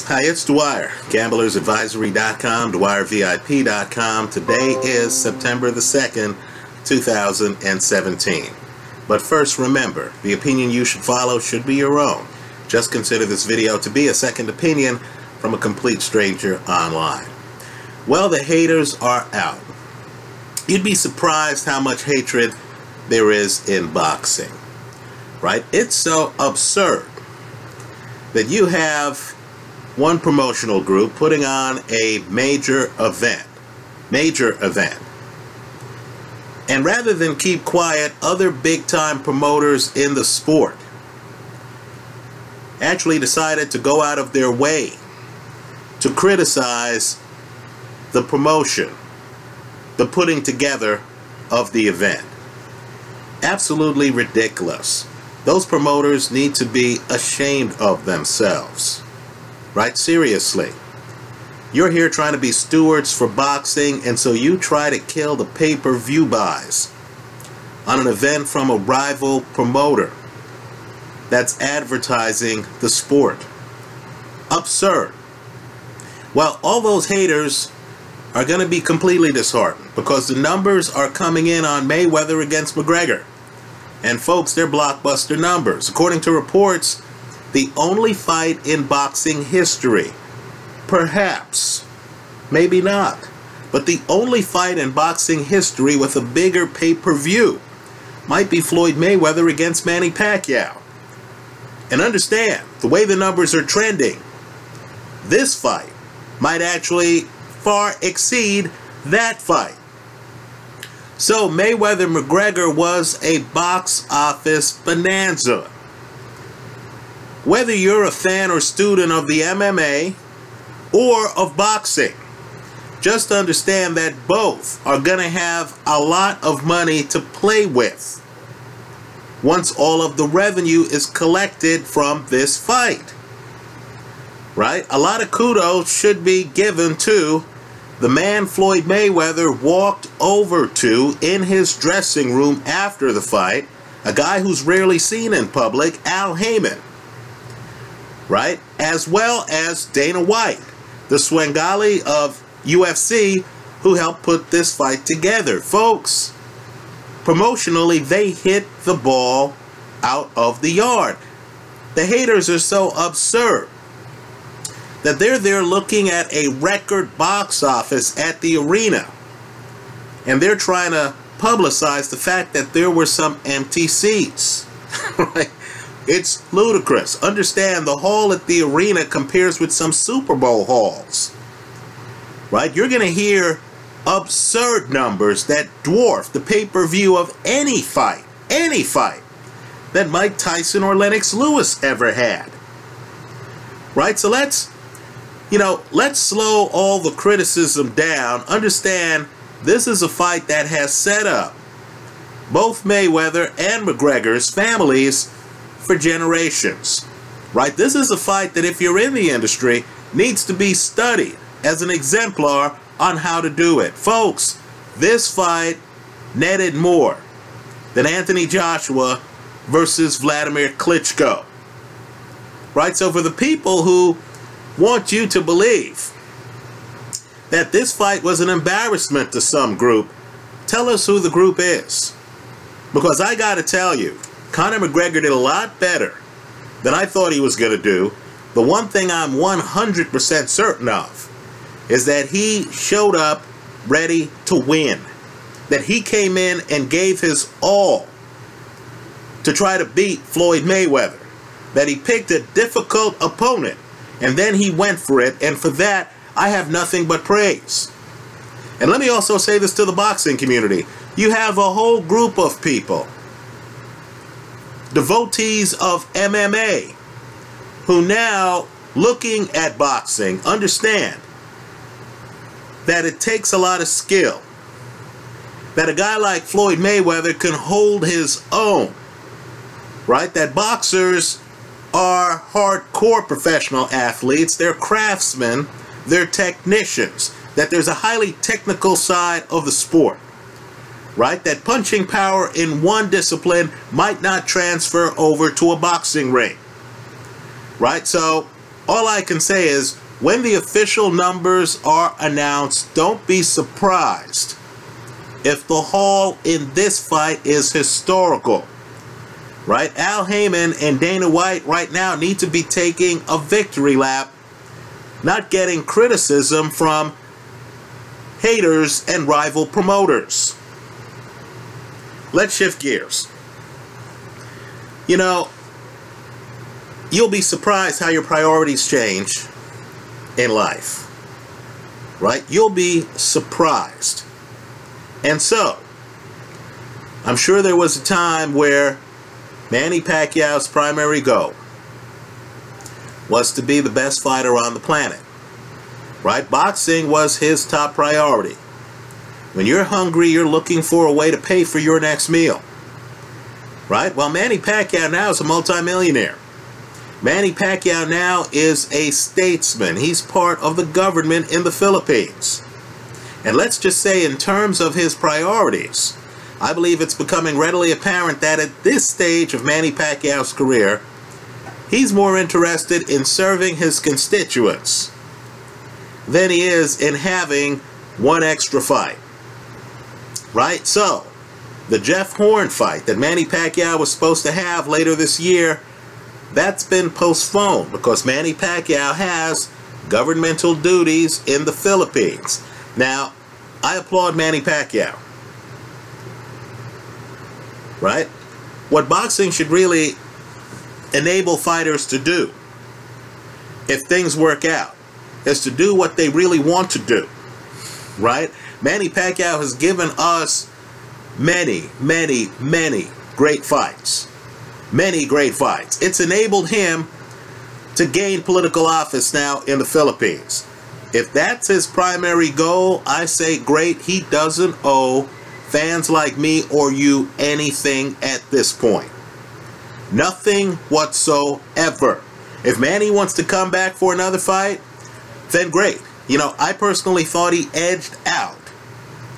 Hi, it's Dwyer, gamblersadvisory.com, dwyervip.com. Today is September the 2nd, 2017. But first, remember, the opinion you should follow should be your own. Just consider this video to be a second opinion from a complete stranger online. Well, the haters are out. You'd be surprised how much hatred there is in boxing, right? It's so absurd that you have one promotional group putting on a major event, and rather than keep quiet, other big-time promoters in the sport actually decided to go out of their way to criticize the promotion, the putting together of the event. Absolutely ridiculous. Those promoters need to be ashamed of themselves. Right? Seriously. You're here trying to be stewards for boxing, and so you try to kill the pay-per-view buys on an event from a rival promoter that's advertising the sport. Absurd. Well, all those haters are going to be completely disheartened because the numbers are coming in on Mayweather against McGregor. And folks, they're blockbuster numbers. According to reports, the only fight in boxing history, perhaps, maybe not, but the only fight in boxing history with a bigger pay-per-view might be Floyd Mayweather against Manny Pacquiao. And understand, the way the numbers are trending, this fight might actually far exceed that fight. So Mayweather McGregor was a box office bonanza. Whether you're a fan or student of the MMA or of boxing, just understand that both are going to have a lot of money to play with once all of the revenue is collected from this fight. Right? A lot of kudos should be given to the man Floyd Mayweather walked over to in his dressing room after the fight, a guy who's rarely seen in public, Al Heyman. Right? As well as Dana White, the Swengali of UFC, who helped put this fight together. Folks, promotionally, they hit the ball out of the yard. The haters are so absurd that they're there looking at a record box office at the arena, and they're trying to publicize the fact that there were some empty seats. Right? It's ludicrous. Understand, the hall at the arena compares with some Super Bowl halls. Right? You're going to hear absurd numbers that dwarf the pay-per-view of any fight that Mike Tyson or Lennox Lewis ever had. Right? So let's slow all the criticism down. Understand, this is a fight that has set up both Mayweather and McGregor's families for generations. Right? This is a fight that, if you're in the industry, needs to be studied as an exemplar on how to do it. Folks, this fight netted more than Anthony Joshua versus Vladimir Klitschko. Right? So for the people who want you to believe that this fight was an embarrassment to some group, tell us who the group is. Because I gotta tell you, Conor McGregor did a lot better than I thought he was gonna do. The one thing I'm 100% certain of is that he showed up ready to win. That he came in and gave his all to try to beat Floyd Mayweather. That he picked a difficult opponent and then he went for it, and for that, I have nothing but praise. And let me also say this to the boxing community. You have a whole group of people, devotees of MMA, who now, looking at boxing, understand that it takes a lot of skill. That a guy like Floyd Mayweather can hold his own. Right? That boxers are hardcore professional athletes, they're craftsmen, they're technicians, that there's a highly technical side of the sport, right? That punching power in one discipline might not transfer over to a boxing ring, right? So all I can say is, when the official numbers are announced, don't be surprised if the haul in this fight is historical. Right? Al Heyman and Dana White right now need to be taking a victory lap, not getting criticism from haters and rival promoters. Let's shift gears. You know, you'll be surprised how your priorities change in life. Right? You'll be surprised. And so, I'm sure there was a time where Manny Pacquiao's primary goal was to be the best fighter on the planet. Right? Boxing was his top priority. When you're hungry, you're looking for a way to pay for your next meal. Right? Well, Manny Pacquiao now is a multimillionaire. Manny Pacquiao now is a statesman. He's part of the government in the Philippines. And let's just say, in terms of his priorities, I believe it's becoming readily apparent that at this stage of Manny Pacquiao's career, he's more interested in serving his constituents than he is in having one extra fight. Right? So, the Jeff Horn fight that Manny Pacquiao was supposed to have later this year, that's been postponed because Manny Pacquiao has governmental duties in the Philippines. Now, I applaud Manny Pacquiao. Right? What boxing should really enable fighters to do, if things work out, is to do what they really want to do. Right? Manny Pacquiao has given us many great fights. Many great fights. It's enabled him to gain political office now in the Philippines. If that's his primary goal, I say great. He doesn't owe fans like me or you anything at this point. Nothing whatsoever. If Manny wants to come back for another fight, then great. You know, I personally thought he edged out.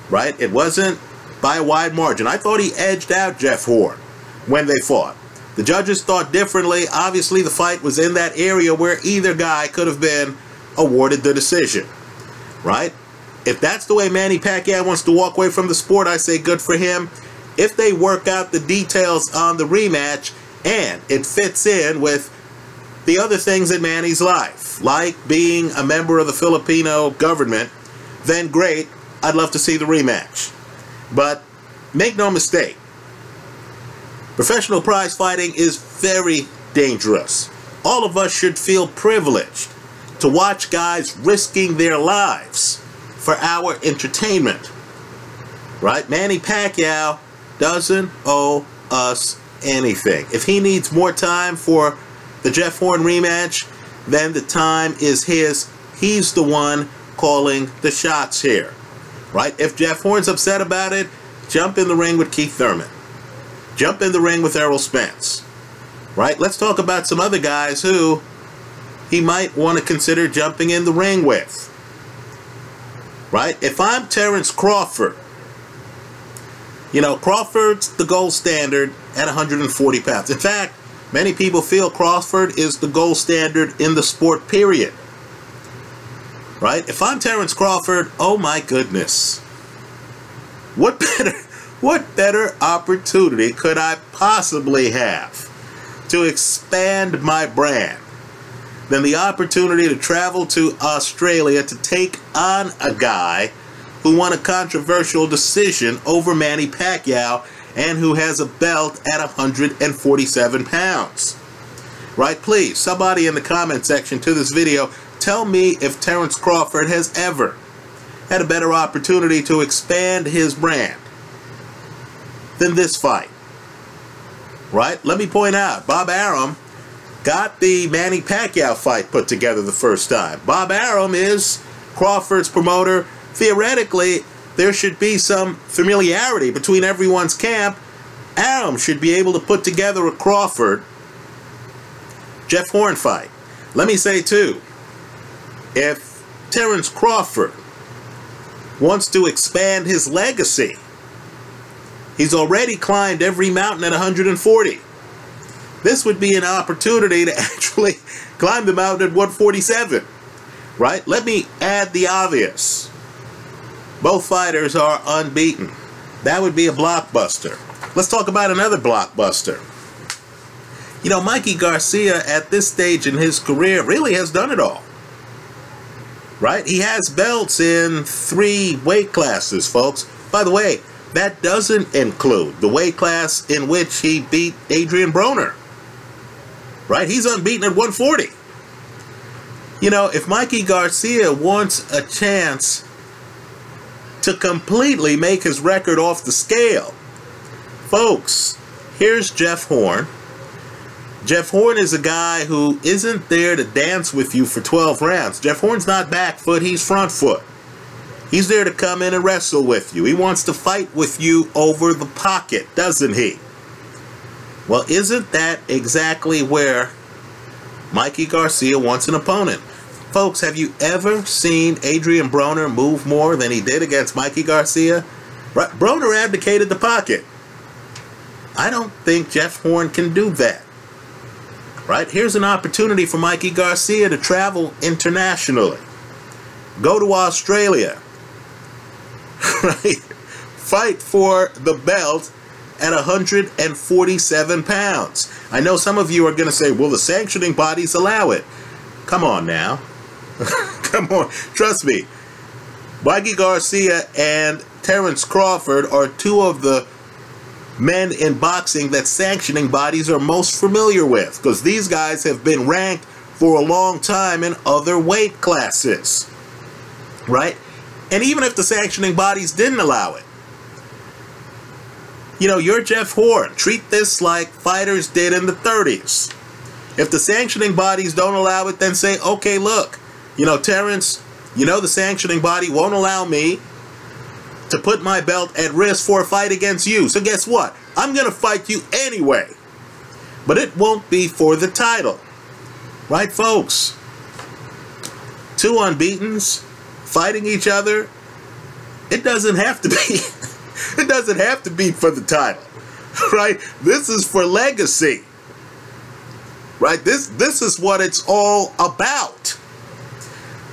Right? It wasn't by a wide margin. I thought he edged out Jeff Horn when they fought. The judges thought differently. Obviously, the fight was in that area where either guy could have been awarded the decision. Right? If that's the way Manny Pacquiao wants to walk away from the sport, I say good for him. If they work out the details on the rematch and it fits in with the other things in Manny's life, like being a member of the Filipino government, then great. I'd love to see the rematch. But make no mistake, professional prize fighting is very dangerous. All of us should feel privileged to watch guys risking their lives for our entertainment. Right? Manny Pacquiao doesn't owe us anything. If he needs more time for the Jeff Horn rematch, then the time is his. He's the one calling the shots here. Right? If Jeff Horn's upset about it, jump in the ring with Keith Thurman. Jump in the ring with Errol Spence. Right? Let's talk about some other guys who he might want to consider jumping in the ring with. Right? If I'm Terrence Crawford, you know, Crawford's the gold standard at 140 pounds. In fact, many people feel Crawford is the gold standard in the sport, period. Right? If I'm Terrence Crawford, oh my goodness. What better opportunity could I possibly have to expand my brand than the opportunity to travel to Australia to take on a guy who won a controversial decision over Manny Pacquiao and who has a belt at 147 pounds. Right? Please, somebody in the comment section to this video, tell me if Terrence Crawford has ever had a better opportunity to expand his brand than this fight. Right? Let me point out, Bob Arum got the Manny Pacquiao fight put together the first time. Bob Arum is Crawford's promoter. Theoretically, there should be some familiarity between everyone's camp. Arum should be able to put together a Crawford Jeff Horn fight. Let me say too, if Terrence Crawford wants to expand his legacy, he's already climbed every mountain at 140. This would be an opportunity to actually climb the mountain at 147, right? Let me add the obvious. Both fighters are unbeaten. That would be a blockbuster. Let's talk about another blockbuster. You know, Mikey Garcia at this stage in his career really has done it all. Right? He has belts in 3 weight classes, folks. By the way, that doesn't include the weight class in which he beat Adrian Broner. Right? He's unbeaten at 140. You know, if Mikey Garcia wants a chance to completely make his record off the scale, folks, here's Jeff Horn. Jeff Horn is a guy who isn't there to dance with you for 12 rounds. Jeff Horn's not back foot, he's front foot. He's there to come in and wrestle with you. He wants to fight with you over the pocket, doesn't he? Well, isn't that exactly where Mikey Garcia wants an opponent? Folks, have you ever seen Adrian Broner move more than he did against Mikey Garcia? Right? Broner abdicated the pocket. I don't think Jeff Horn can do that. Right? Here's an opportunity for Mikey Garcia to travel internationally. Go to Australia. Right? Fight for the belt at 147 pounds. I know some of you are going to say, well, the sanctioning bodies allow it. Come on now. Come on. Trust me. Mikey Garcia and Terrence Crawford are 2 of the men in boxing that sanctioning bodies are most familiar with, because these guys have been ranked for a long time in other weight classes. Right? And even if the sanctioning bodies didn't allow it, you know, you're Jeff Horn. Treat this like fighters did in the 30s. If the sanctioning bodies don't allow it, then say, okay, look, you know, Terrence, you know the sanctioning body won't allow me to put my belt at risk for a fight against you. So guess what? I'm going to fight you anyway. But it won't be for the title. Right, folks? 2 unbeatens fighting each other. It doesn't have to be. It doesn't have to be for the title. Right? This is for legacy. Right? This is what it's all about.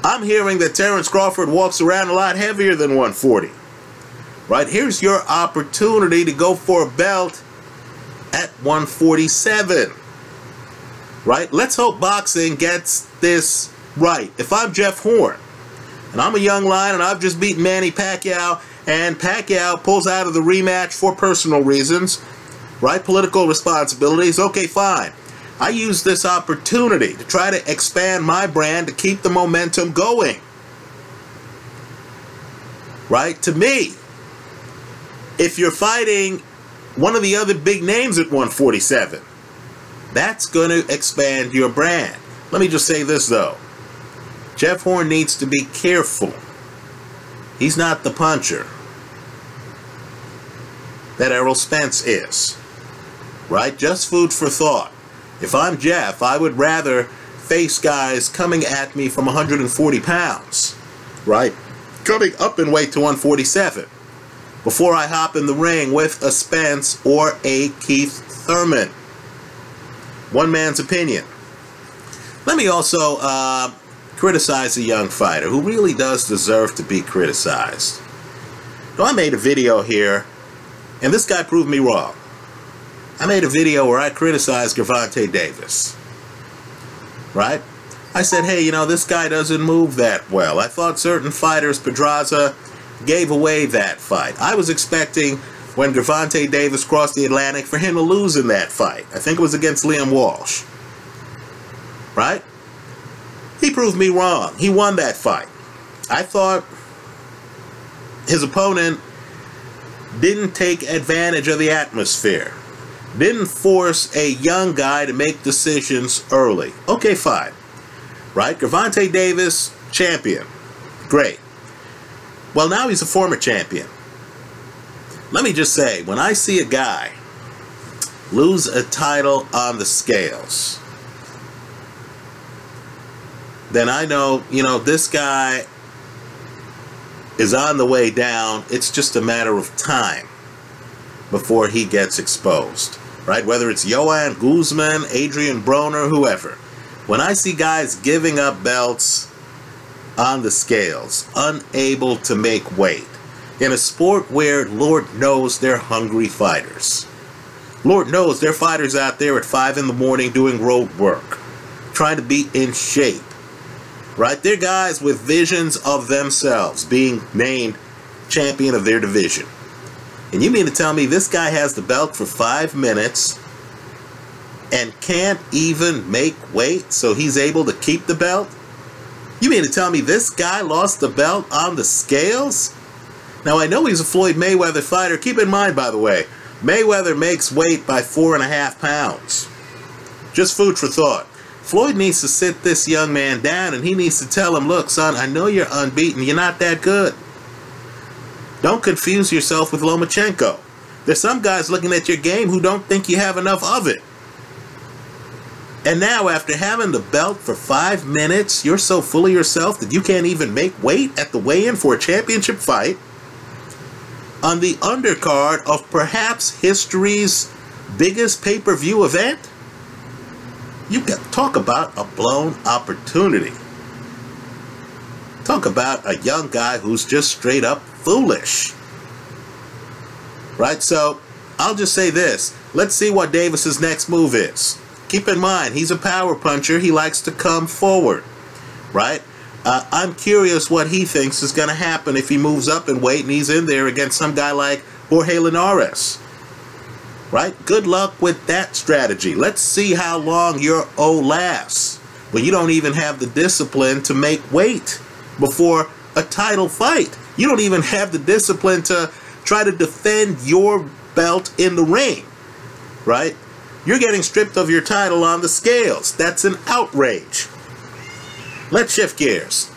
I'm hearing that Terrence Crawford walks around a lot heavier than 140. Right? Here's your opportunity to go for a belt at 147. Right? Let's hope boxing gets this right. If I'm Jeff Horn, and I'm a young lion, and I've just beaten Manny Pacquiao, and Pacquiao pulls out of the rematch for personal reasons, right? Political responsibilities, okay, fine. I use this opportunity to try to expand my brand to keep the momentum going. Right? To me, if you're fighting one of the other big names at 147, that's going to expand your brand. Let me just say this, though. Jeff Horn needs to be careful. He's not the puncher that Errol Spence is. Right? Just food for thought. If I'm Jeff, I would rather face guys coming at me from 140 pounds. Right? Coming up in weight to 147. Before I hop in the ring with a Spence or a Keith Thurman. One man's opinion. Let me also criticize a young fighter who really does deserve to be criticized. So I made a video here, and this guy proved me wrong. I made a video where I criticized Gervonta Davis. Right? I said, hey, you know, this guy doesn't move that well. I thought certain fighters, Pedraza, gave away that fight. I was expecting, when Gervonta Davis crossed the Atlantic, for him to lose in that fight. I think it was against Liam Walsh. Right? He proved me wrong. He won that fight. I thought his opponent didn't take advantage of the atmosphere. Didn't force a young guy to make decisions early. Okay, fine. Right? Gervonta Davis, champion. Great. Well, now he's a former champion. Let me just say, when I see a guy lose a title on the scales, then I know, you know, this guy is on the way down. It's just a matter of time before he gets exposed. right? Whether it's Joanne Guzman, Adrian Broner, whoever. When I see guys giving up belts on the scales, unable to make weight, in a sport where Lord knows they're hungry fighters. Lord knows there are fighters out there at 5 in the morning doing road work, trying to be in shape, right? They're guys with visions of themselves being named champion of their division. And you mean to tell me this guy has the belt for 5 minutes and can't even make weight so he's able to keep the belt? You mean to tell me this guy lost the belt on the scales? Now, I know he's a Floyd Mayweather fighter. Keep in mind, by the way, Mayweather makes weight by 4.5 pounds. Just food for thought. Floyd needs to sit this young man down, and he needs to tell him, look, son, I know you're unbeaten. You're not that good. Don't confuse yourself with Lomachenko. There's some guys looking at your game who don't think you have enough of it. And now, after having the belt for 5 minutes, you're so full of yourself that you can't even make weight at the weigh-in for a championship fight on the undercard of perhaps history's biggest pay-per-view event? You can talk about a blown opportunity. Talk about a young guy who's just straight up foolish. Right? So, I'll just say this. Let's see what Davis's next move is. Keep in mind, he's a power puncher. He likes to come forward. Right? I'm curious what he thinks is going to happen if he moves up in weight and he's in there against some guy like Jorge Linares. Right? Good luck with that strategy. Let's see how long your O lasts when you don't even have the discipline to make weight before a title fight. You don't even have the discipline to try to defend your belt in the ring. Right? You're getting stripped of your title on the scales. That's an outrage. Let's shift gears.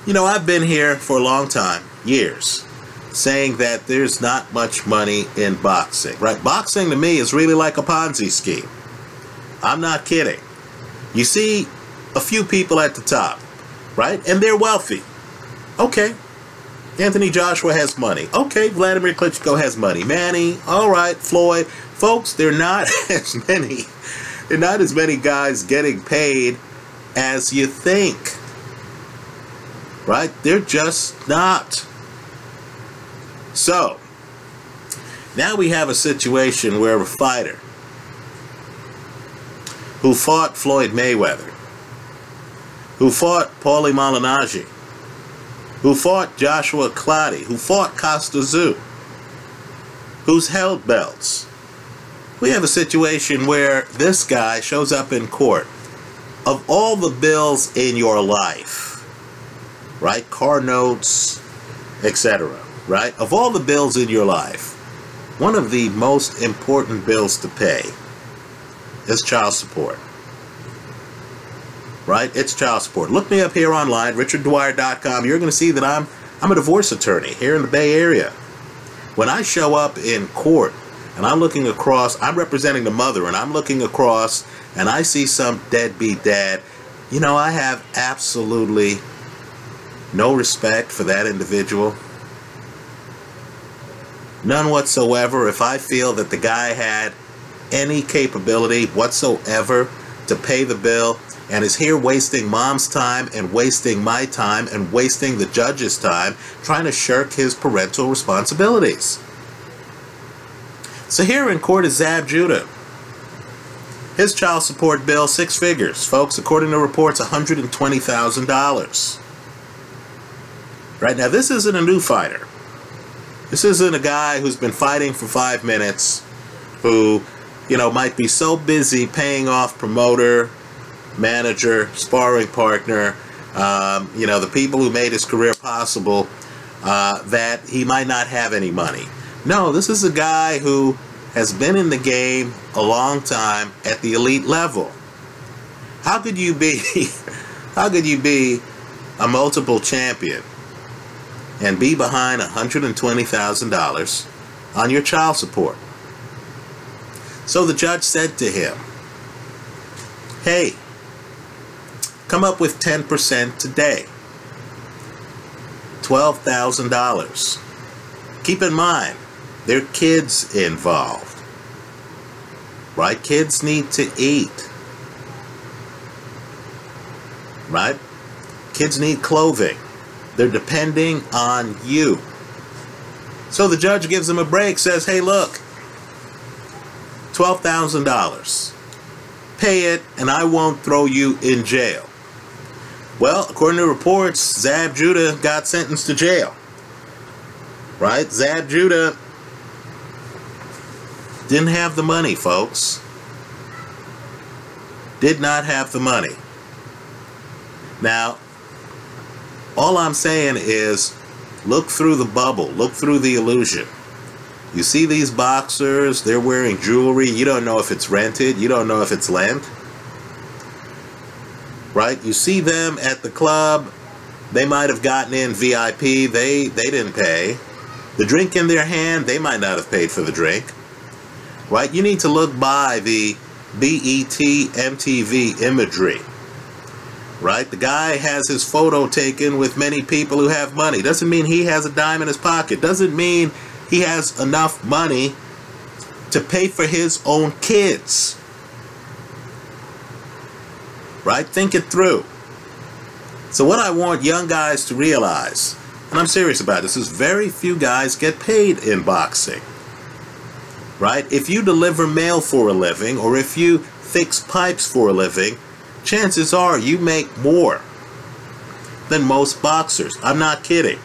You know, I've been here for a long time, years, saying that there's not much money in boxing, right? Boxing to me is really like a Ponzi scheme. I'm not kidding. You see a few people at the top, right? And they're wealthy. Okay. Anthony Joshua has money. Okay, Vladimir Klitschko has money. Manny, all right, Floyd. Folks, they're not as many guys getting paid as you think. Right? They're just not. So, now we have a situation where a fighter who fought Floyd Mayweather, who fought Paulie Malignaggi, who fought Joshua Clottey, who fought Costa Tszyu, who's held belts. We have a situation where this guy shows up in court. Of all the bills in your life, right, car notes, etc., right, of all the bills in your life, one of the most important bills to pay is child support. Right? It's child support. Look me up here online, richarddwyer.com. You're going to see that I'm a divorce attorney here in the Bay Area. When I show up in court and I'm looking across, I'm representing the mother, and I'm looking across and I see some deadbeat dad, you know, I have absolutely no respect for that individual. None whatsoever. If I feel that the guy had any capability whatsoever to pay the bill and is here wasting mom's time and wasting my time and wasting the judge's time trying to shirk his parental responsibilities. So here in court is Zab Judah. His child support bill, 6 figures, folks, according to reports, $120,000. Right now, this isn't a new fighter. This isn't a guy who's been fighting for 5 minutes, who, you know, might be so busy paying off promoter, manager, sparring partner, you know, the people who made his career possible, that he might not have any money. No, this is a guy who has been in the game a long time at the elite level. How could you be a multiple champion and be behind $120,000 on your child support? So the judge said to him, hey, come up with 10% today. $12,000. Keep in mind, there are kids involved. right? Kids need to eat, right? Kids need clothing. They're depending on you. So the judge gives him a break, says, hey, look, $12,000. Pay it, and I won't throw you in jail. Well, according to reports, Zab Judah got sentenced to jail. Right? Zab Judah didn't have the money, folks. Did not have the money. Now, all I'm saying is, look through the bubble. Look through the illusion. You see these boxers, they're wearing jewelry. You don't know if it's rented. You don't know if it's lent. Right? You see them at the club. They might have gotten in VIP. They didn't pay. The drink in their hand, they might not have paid for the drink. Right? You need to look by the BET MTV imagery. Right? The guy has his photo taken with many people who have money. Doesn't mean he has a dime in his pocket. Doesn't mean he has enough money to pay for his own kids. Right? Think it through. So what I want young guys to realize, and I'm serious about this, is very few guys get paid in boxing. Right? If you deliver mail for a living, or if you fix pipes for a living, chances are you make more than most boxers. I'm not kidding.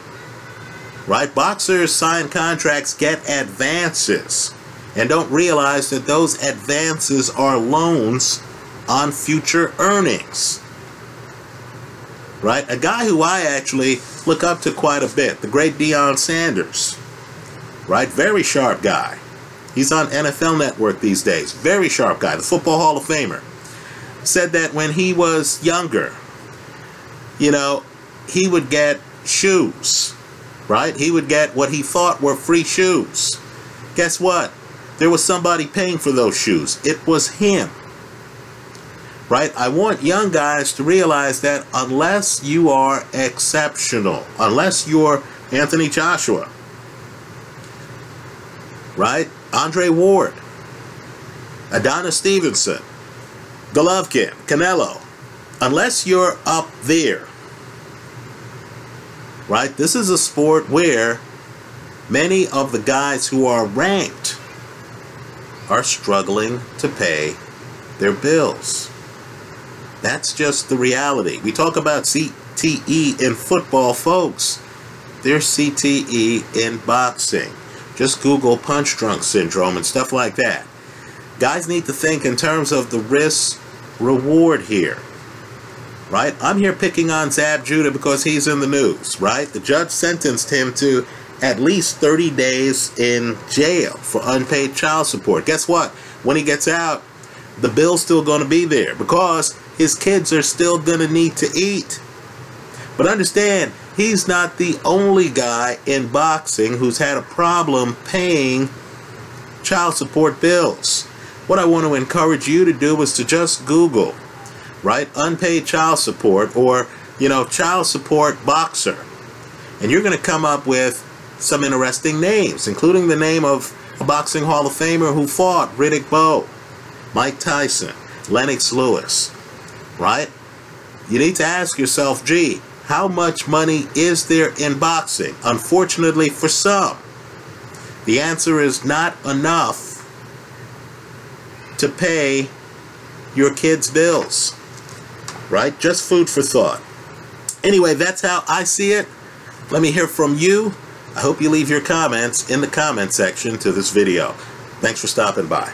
Right? Boxers sign contracts, get advances, and don't realize that those advances are loans on future earnings. Right? A guy who I actually look up to quite a bit, the great Deion Sanders. Right? Very sharp guy. He's on NFL Network these days. Very sharp guy. The Football Hall of Famer. Said that when he was younger, you know, he would get shoes. Right? He would get what he thought were free shoes. Guess what? There was somebody paying for those shoes. It was him. Right? I want young guys to realize that unless you are exceptional, unless you're Anthony Joshua, right? Andre Ward, Adonis Stevenson, Golovkin, Canelo, unless you're up there, right? This is a sport where many of the guys who are ranked are struggling to pay their bills. That's just the reality. We talk about CTE in football, folks. There's CTE in boxing. Just Google punch drunk syndrome and stuff like that. Guys need to think in terms of the risk-reward here. Right? I'm here picking on Zab Judah because he's in the news, right? The judge sentenced him to at least 30 days in jail for unpaid child support. Guess what? When he gets out, the bill's still going to be there because his kids are still going to need to eat. But understand, he's not the only guy in boxing who's had a problem paying child support bills. What I want to encourage you to do is to just Google, right, unpaid child support, or, you know, child support boxer. And you're going to come up with some interesting names, including the name of a boxing Hall of Famer who fought Riddick Bowe, Mike Tyson, Lennox Lewis, right? You need to ask yourself, gee, how much money is there in boxing? Unfortunately for some, the answer is not enough to pay your kids' bills, right? Just food for thought. Anyway, that's how I see it. Let me hear from you. I hope you leave your comments in the comment section to this video. Thanks for stopping by.